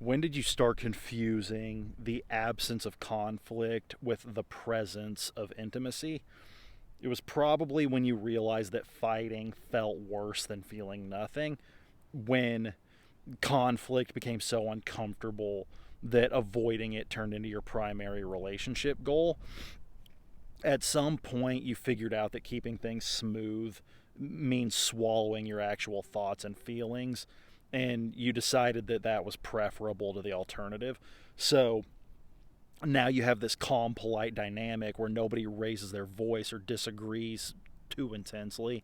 When did you start confusing the absence of conflict with the presence of intimacy? It was probably when you realized that fighting felt worse than feeling nothing, when conflict became so uncomfortable that avoiding it turned into your primary relationship goal. At some point, you figured out that keeping things smooth means swallowing your actual thoughts and feelings, and you decided that that was preferable to the alternative. So now you have this calm, polite dynamic where nobody raises their voice or disagrees too intensely.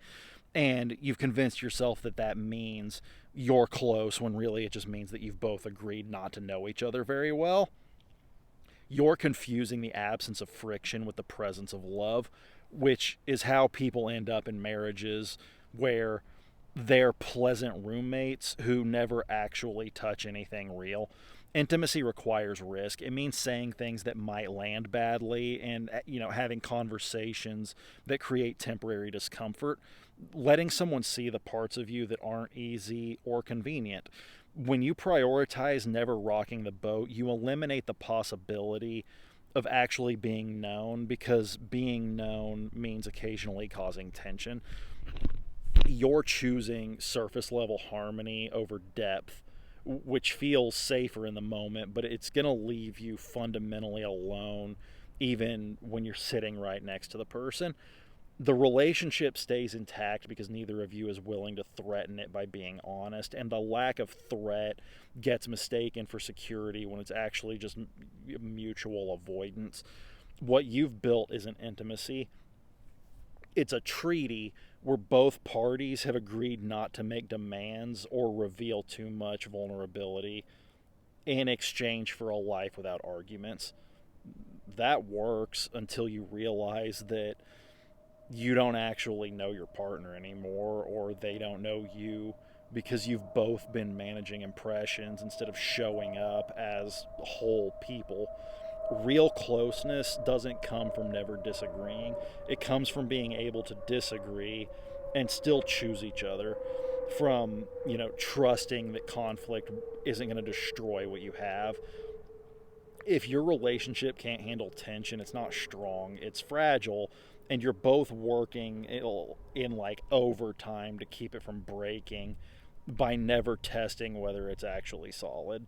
And you've convinced yourself that that means you're close when really it just means that you've both agreed not to know each other very well. You're confusing the absence of friction with the presence of love, which is how people end up in marriages where they're pleasant roommates who never actually touch anything real. Intimacy requires risk. It means saying things that might land badly and having conversations that create temporary discomfort, letting someone see the parts of you that aren't easy or convenient. When you prioritize never rocking the boat, you eliminate the possibility of actually being known, because being known means occasionally causing tension. You're choosing surface level harmony over depth, which feels safer in the moment, but it's going to leave you fundamentally alone even when you're sitting right next to the person. The relationship stays intact because neither of you is willing to threaten it by being honest, and the lack of threat gets mistaken for security when it's actually just mutual avoidance. What you've built isn't intimacy, it's a treaty where both parties have agreed not to make demands or reveal too much vulnerability in exchange for a life without arguments. That works until you realize that you don't actually know your partner anymore, or they don't know you, because you've both been managing impressions instead of showing up as whole people. Real closeness doesn't come from never disagreeing, it comes from being able to disagree and still choose each other, from trusting that conflict isn't going to destroy what you have. If your relationship can't handle tension, it's not strong, it's fragile, and you're both working in like overtime to keep it from breaking by never testing whether it's actually solid.